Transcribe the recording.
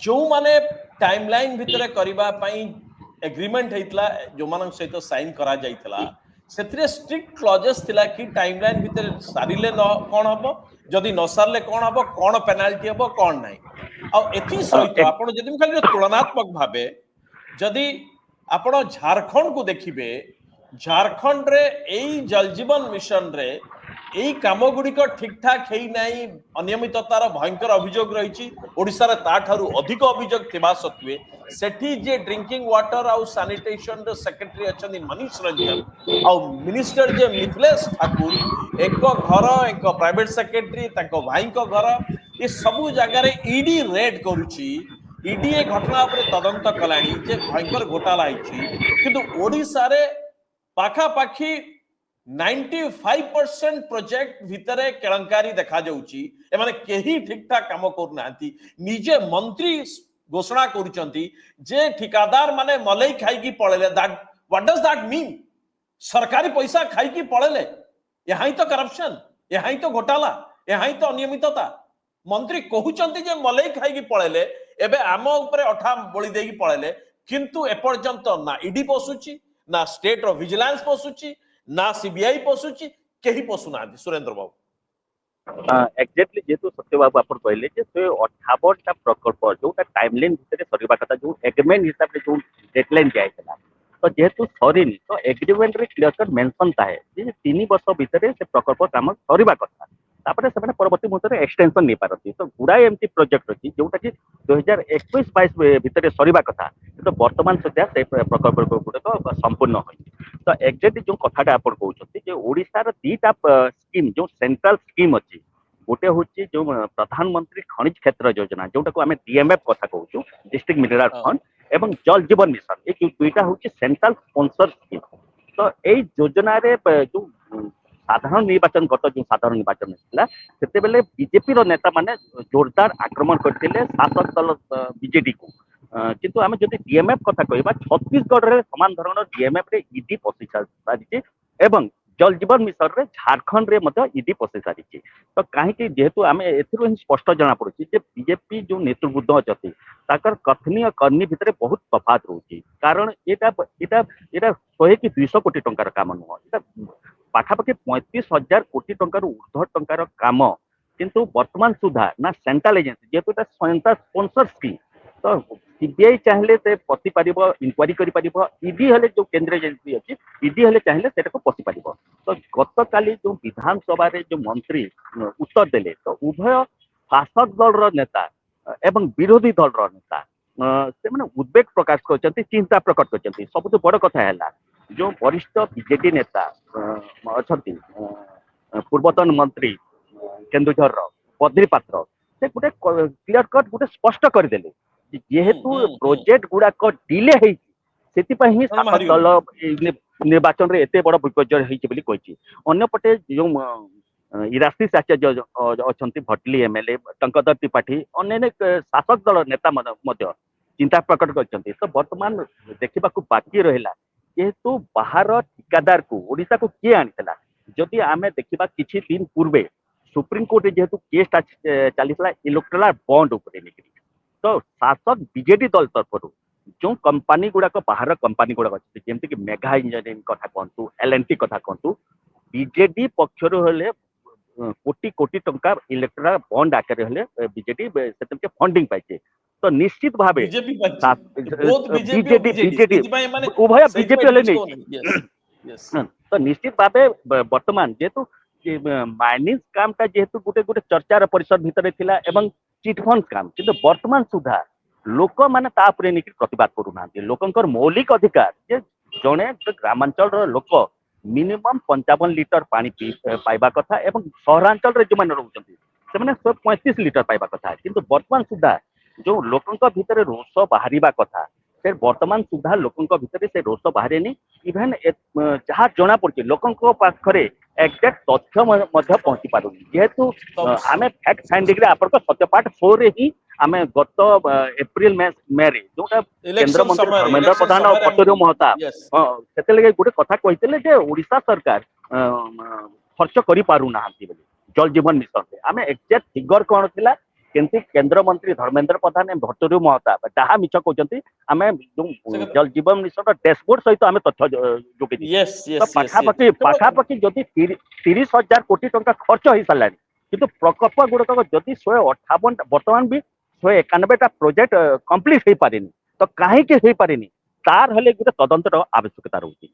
जो माने टाइमलाइन भितर करबा पई एग्रीमेंट हेतला जो मान सहित साइन करा जाइतला सेथिरे स्ट्रिक्ट क्लॉजेस थिला कि टाइमलाइन भितर सारिले न कोन हबो जदि न सारले कोन हबो कोन पेनाल्टी हबो कोन नाही आ एथि सहित आपण जदि खाली तुलनात्मक भाबे जदि आपण झारखंड को देखिबे झारखंड रे एई जल जीवन मिशन रे एई काम गुड़िक ठीक ठाक है नहीं अनियमिततार भयंकर अभियोग रही ओडिशार ताठारु अधिक अभियोग थिबा सत्वे सेठी जे ड्रिंकिंग वाटर आउ सैनिटेशन रे सेक्रेटरी अछन मनीष रंजन आउ मिनिस्टर जे मिथिलेश ठाकुर एक घर एक प्राइवेट सेक्रेटरी ताको भाई को घर ये सबु जगह रे ईडी रेड करूची ईडी ए घटना उपरे तदंत कलानी जे भयंकर घोटाला आइछि किंतु ओडिसा रे पाखा पाखी 95% प्रोजेक्ट भितरे केलंकारी देखा जाउची एमाने केही ठीक ठाक काम करनांती निजे मंत्री घोषणा करूचंती जे ठिकादार माने मलई खाई की पळेले that what does that mean सरकारी पैसा खाई की पळेले यहां ही तो करप्शन यहां ही तो घोटाला यहां ही तो अनियमितता मंत्री कहूचंती जे मलई खाई की पळेले एबे आम ऊपर अठा बोली देकी पळेले किंतु एपर्यंत ना ईडी पसुची ना स्टेट ऑफ विजिलेंस पसुची ना सीबीआई पसुची केही पसुना सुरेंद्र बाबू एक्जेक्टली जेतु सत्य बाबू आपण कहले जे 58टा प्रकल्प जोटा टाइमलाइन भितर सरीबा कथा जो एग्रीमेंट हिसाब रे जो डेडलाइन जायतला तो जेतु सरीनी तो एग्रीमेंट रे क्लियर कट मेंशन था है जे 3 वर्ष भितर से प्रकल्प काम सरीबा कथा तापरे से परवर्ती मुहूर्त एक्सटेंशन नहीं पारती तो गुड़ाए एमती प्रोजेक्ट अच्छी जोटा कि 2021-22 भितर सरीबा कथा तो वर्तमान सुधा से प्रकल्प गुड़िक संपूर्ण हो तो एक्जेक्टली जो कथाटा आप कहते ओडिशार दीटा स्कीम जो सेंट्रल स्कीम अच्छी गोटे हूँ जो प्रधानमंत्री खनिज क्षेत्र योजना जोटा को आम डीएमएफ कथा कहूँ डिस्ट्रिक्ट मिनरल फंड एवं जल जीवन मिशन ये दुईटा हूँ सेंट्रल स्पॉन्सर स्कीम तो यही योजना जो साधारण निर्वाचन गत जो साधारण निर्वाचन होता बीजेपी नेता माने जोरदार आक्रमण करते शासक दल बीजेडी को किंतु आम जो डीएमएफ कथा कहवा छत्तीसगढ़ में समान धरण डीएमएफ रे ईडी पशि सारी एवं जल जीवन मिशन रे झारखंड रे ईडी पशि सारी तो कहीं जेहेतु आम एथुर स्पष्ट जना पड़ी बीजेपी जो नेतृवृंद अच्छा कथनीय करनी भितर बहुत तफात रोचे कारण यहाँ 100 कि 200 कोटी टंकार काम नुह पाखापाखि 35,000 कोटी टंकार ऊर्ध्व टंकार काम किंतु वर्तमान सुधा ना सेंट्रल एजेंसी जेहेतु सेंट्रल स्पॉन्सर स्कीम तो सीबीआई चाहिए से पशि पार इनक्वारी कर ईडी हेले जो केंद्रीय एजेंसी अच्छी ईडी हेले चाहिए से पशि पार तो गत काली जो विधानसभा जो मंत्री उत्तर देले तो उभय शासक दल नेता एवं विरोधी दल नेता से उद्वेग प्रकाश कर चिंता प्रकट कर सब बड़ कथा है जो वरिष्ठ बीजेडी नेता अच्छा पूर्वतन मंत्री केन्दुझर बद्री पात्र से गोटे क्लियर कट गोटे स्पष्ट करदे जेहेतु प्रोजेक्ट गुड़ाक डिले ही शासक दल निर्वाचन रे एते बड़ विपर्य होती अंपटे जो इराशीष आचार्य अच्छा भटली एमएलए टंकधर त्रिपाठी अन्य शासक दल नेता चिंता प्रकट कर तो वर्तमान देखा बाकी रहा जेहेतु बाहर ठिकादार को ओडिशा को किए आनीला जदि आम देखा किछि दिन पूर्वे सुप्रीम कोर्ट जेहेतु केस चली इलेक्टोरल बॉन्ड तो शासक बीजेडी दल तरफ जो कंपनी गुड़ाक बाहर कंपनी गुड़ाक अच्छे जमती कि मेगा इंजीनियरिंग कथा कहतु एलएनटी कथा कहतु बीजेडी पक्षर हेले कोटी कोटी टंका इलेक्टोरल बॉन्ड आकार हेले बीजेडी से फंडिंग पाइছে तो निश्चित भाव उभय बीजेपी हेले नहीं तो निश्चित भाव वर्तमान जेहेतु माइनिंग काम टा जेहेतु गोटे गोटे चर्चार परिसर भितर थिला एवं चिटफंड काम किंतु वर्तमान सुधा लोक माने तापरे निकि प्रतिवाद करूना लोकंकर मौलिक अधिकार जे जणे ग्रामांचल लोक मिनिमम 55 लिटर पानी पाइबा कथा एवं सहरांचल रे जो माने रहउचंती से माने 135 लिटर पाइबा कथा किंतु वर्तमान सुधा जो लोकंक भितर रोष बाहरिबा कथा से वर्तमान सुधा लोकंक भितर से रोष बाहरेनी इभेन जहाँ जना पड़े लोकंक पाखरे एक्जाक्ट तथ्य पहुंची पारुनी जेहेतु आम फैक्ट फाइंडिंग आपन सत्यपाठ 4 रे ही आम गत एप्रिल मे रे जोटा केंद्र मंत्री धर्मेंद्र प्रधान और पटोरी महता से लगे गोटे कथा कहते ओडिशा सरकार खर्च करि पारु नाहंती बोली जल जीवन मिशन आम एक्जाक्ट फिगर कौन थिला କିନ୍ତୁ କେନ୍ଦ୍ରମନ୍ତ୍ରୀ ଧର୍ମେନ୍ଦ୍ର ପ୍ରଧାନ ଭର୍ତ୍ତୃ ମହତାବ ଯାହା ମିଛ କହୁଛନ୍ତି ଆମେ ଜଳ ଜୀବନ ମିଶନ ଡ୍ୟାସବୋର୍ଡ ସହିତ ଆମେ ତଥ୍ୟ ଯୋଗାଇ ଦେଇଛୁ। yes ତ yes yes ପାଖାପାଖି ଯଦି 30,000 କୋଟି ଟଙ୍କା ଖର୍ଚ୍ଚ ହେଇସାରିଲାଣି କିନ୍ତୁ ପ୍ରକଳ୍ପ ଗୁଡିକ ଯଦି 158 ବର୍ତ୍ତମାନ ବି 191ଟା ପ୍ରୋଜେକ୍ଟ କମ୍ପ୍ଲିଟ ହେଇପାରିନି ତ କାହିଁକି ହେଇପାରିନି ତାର ହେଲେ ଗୋଟେ ତଦନ୍ତର ଆବଶ୍ୟକତା ରହୁଛି।